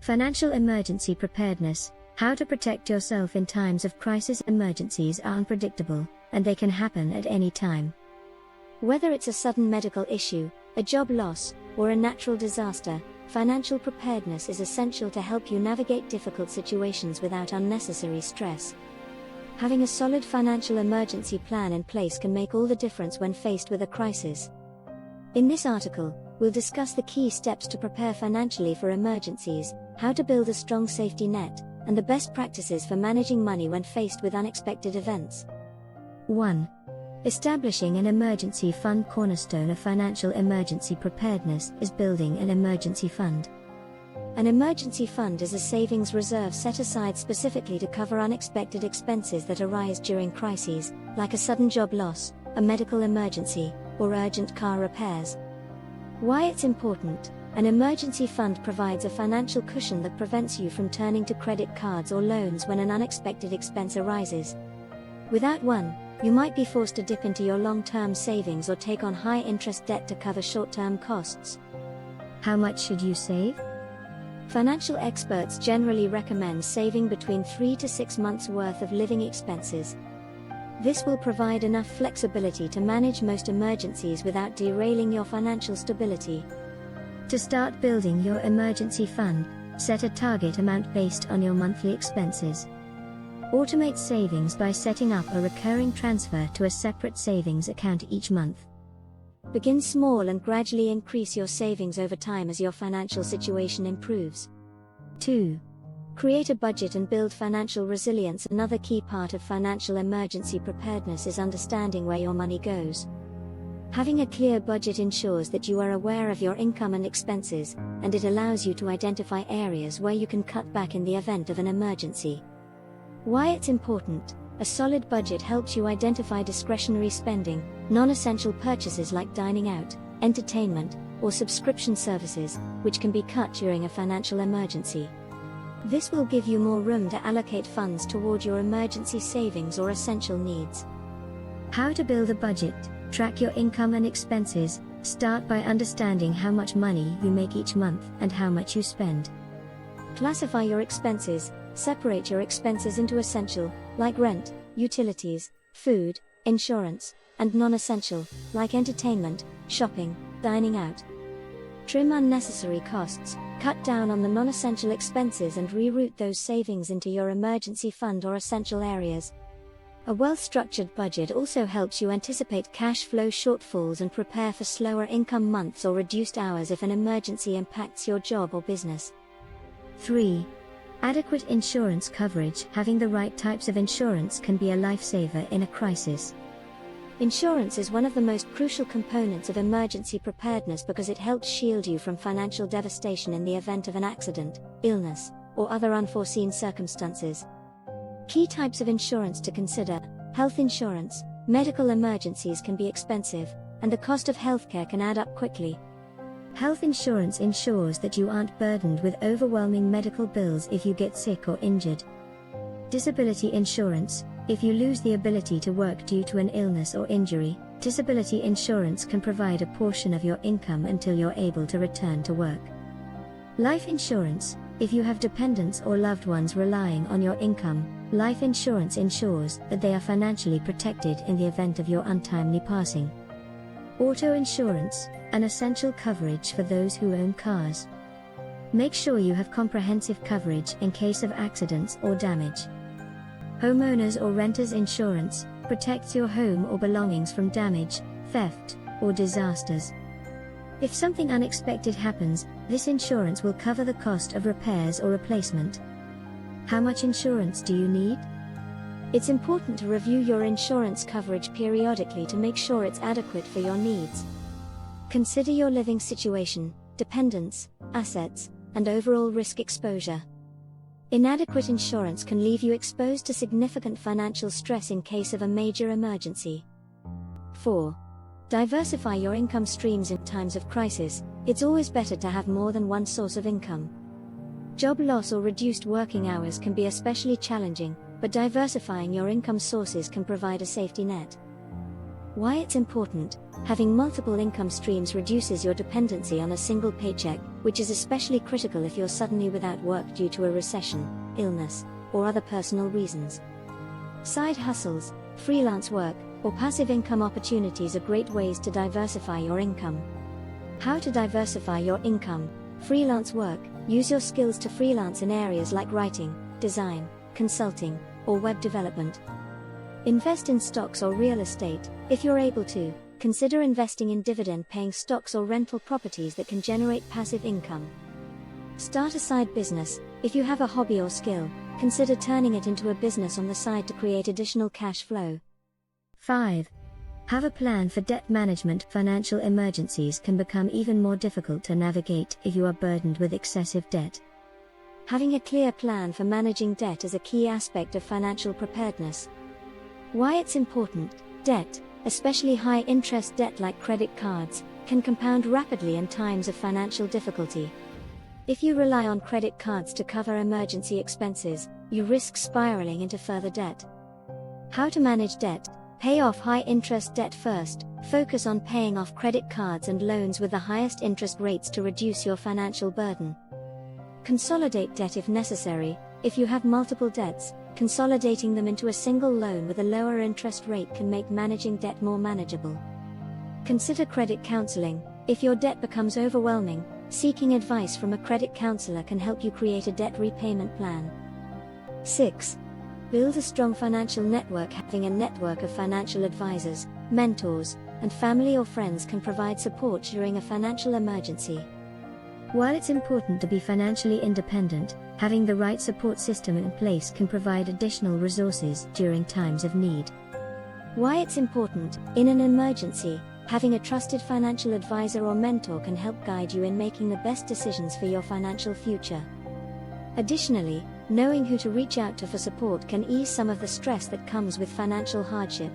Financial emergency preparedness. How to protect yourself in times of crisis. Emergencies are unpredictable, and they can happen at any time. Whether it's a sudden medical issue, a job loss, or a natural disaster, financial preparedness is essential to help you navigate difficult situations without unnecessary stress. Having a solid financial emergency plan in place can make all the difference when faced with a crisis. In this article, we'll discuss the key steps to prepare financially for emergencies, how to build a strong safety net, and the best practices for managing money when faced with unexpected events. 1. Establishing an emergency fund. Cornerstone of financial emergency preparedness is building an emergency fund. An emergency fund is a savings reserve set aside specifically to cover unexpected expenses that arise during crises, like a sudden job loss, a medical emergency, or urgent car repairs. Why it's important: an emergency fund provides a financial cushion that prevents you from turning to credit cards or loans when an unexpected expense arises. Without one, you might be forced to dip into your long-term savings or take on high-interest debt to cover short-term costs. How much should you save? Financial experts generally recommend saving between 3 to 6 months' worth of living expenses. This will provide enough flexibility to manage most emergencies without derailing your financial stability. To start building your emergency fund, set a target amount based on your monthly expenses. Automate savings by setting up a recurring transfer to a separate savings account each month. Begin small and gradually increase your savings over time as your financial situation improves. 2. Create a budget and build financial resilience. Another key part of financial emergency preparedness is understanding where your money goes. Having a clear budget ensures that you are aware of your income and expenses, and it allows you to identify areas where you can cut back in the event of an emergency. Why it's important: a solid budget helps you identify discretionary spending, non-essential purchases like dining out, entertainment, or subscription services, which can be cut during a financial emergency. This will give you more room to allocate funds toward your emergency savings or essential needs. How to build a budget. Track your income and expenses. Start by understanding how much money you make each month and how much you spend. Classify your expenses. Separate your expenses into essential, like rent, utilities, food, insurance, and non-essential, like entertainment, shopping, dining out. Trim unnecessary costs. Cut down on the non-essential expenses and reroute those savings into your emergency fund or essential areas. A well-structured budget also helps you anticipate cash flow shortfalls and prepare for slower income months or reduced hours if an emergency impacts your job or business. 3. Adequate insurance coverage. Having the right types of insurance can be a lifesaver in a crisis. Insurance is one of the most crucial components of emergency preparedness because it helps shield you from financial devastation in the event of an accident, illness, or other unforeseen circumstances. Key types of insurance to consider: health insurance. Medical emergencies can be expensive, and the cost of healthcare can add up quickly. Health insurance ensures that you aren't burdened with overwhelming medical bills if you get sick or injured. Disability insurance. If you lose the ability to work due to an illness or injury, disability insurance can provide a portion of your income until you're able to return to work. Life insurance. If you have dependents or loved ones relying on your income, life insurance ensures that they are financially protected in the event of your untimely passing. Auto insurance, an essential coverage for those who own cars. Make sure you have comprehensive coverage in case of accidents or damage. Homeowners or renters insurance protects your home or belongings from damage, theft, or disasters. If something unexpected happens, this insurance will cover the cost of repairs or replacement. How much insurance do you need? It's important to review your insurance coverage periodically to make sure it's adequate for your needs. Consider your living situation, dependents, assets, and overall risk exposure. Inadequate insurance can leave you exposed to significant financial stress in case of a major emergency. 4. Diversify your income streams in times of crisis. It's always better to have more than one source of income. Job loss or reduced working hours can be especially challenging, but diversifying your income sources can provide a safety net. Why it's important: having multiple income streams reduces your dependency on a single paycheck, which is especially critical if you're suddenly without work due to a recession, illness, or other personal reasons. Side hustles, freelance work, or passive income opportunities are great ways to diversify your income. How to diversify your income: freelance work. Use your skills to freelance in areas like writing, design, consulting, or web development. Invest in stocks or real estate. If you're able to, consider investing in dividend-paying stocks or rental properties that can generate passive income. Start a side business. If you have a hobby or skill, consider turning it into a business on the side to create additional cash flow. 5. Have a plan for debt management. Financial emergencies can become even more difficult to navigate if you are burdened with excessive debt. Having a clear plan for managing debt is a key aspect of financial preparedness. Why it's important: debt, especially high-interest debt like credit cards, can compound rapidly in times of financial difficulty. If you rely on credit cards to cover emergency expenses, you risk spiraling into further debt. How to manage debt: pay off high-interest debt first. Focus on paying off credit cards and loans with the highest interest rates to reduce your financial burden. Consolidate debt if necessary. If you have multiple debts, consolidating them into a single loan with a lower interest rate can make managing debt more manageable. Consider credit counseling. If your debt becomes overwhelming, seeking advice from a credit counselor can help you create a debt repayment plan. 6. Build a strong financial network. Having a network of financial advisors, mentors, and family or friends can provide support during a financial emergency. While it's important to be financially independent, having the right support system in place can provide additional resources during times of need. Why it's important: in an emergency, having a trusted financial advisor or mentor can help guide you in making the best decisions for your financial future. Additionally, knowing who to reach out to for support can ease some of the stress that comes with financial hardship.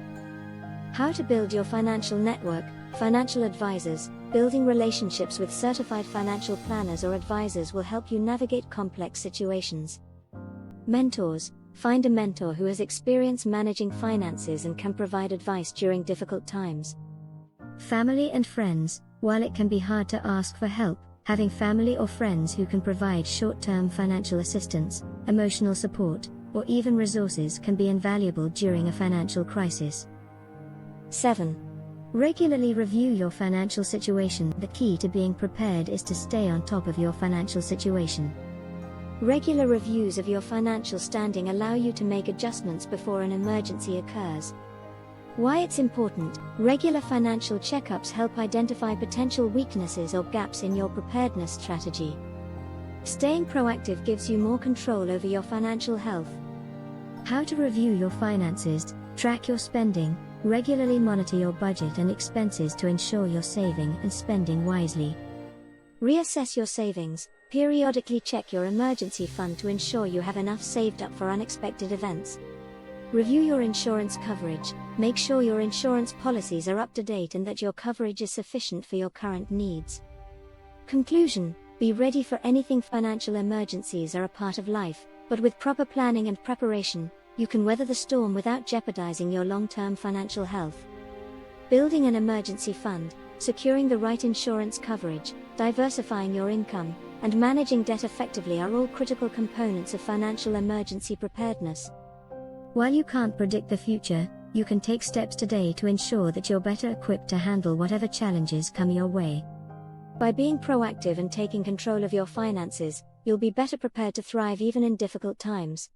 How to build your financial network: financial advisors. Building relationships with certified financial planners or advisors will help you navigate complex situations. Mentors. Find a mentor who has experience managing finances and can provide advice during difficult times. Family and friends. While it can be hard to ask for help, having family or friends who can provide short-term financial assistance, emotional support, or even resources can be invaluable during a financial crisis. 7. Regularly review your financial situation. The key to being prepared is to stay on top of your financial situation. Regular reviews of your financial standing allow you to make adjustments before an emergency occurs. Why it's important: regular financial checkups help identify potential weaknesses or gaps in your preparedness strategy. Staying proactive gives you more control over your financial health. How to review your finances: track your spending. Regularly monitor your budget and expenses to ensure you're saving and spending wisely. Reassess your savings. Periodically check your emergency fund to ensure you have enough saved up for unexpected events. Review your insurance coverage. Make sure your insurance policies are up to date and that your coverage is sufficient for your current needs. Conclusion: be ready for anything. Financial emergencies are a part of life, but with proper planning and preparation, you can weather the storm without jeopardizing your long-term financial health. Building an emergency fund, securing the right insurance coverage, diversifying your income, and managing debt effectively are all critical components of financial emergency preparedness. While you can't predict the future, you can take steps today to ensure that you're better equipped to handle whatever challenges come your way. By being proactive and taking control of your finances, you'll be better prepared to thrive even in difficult times.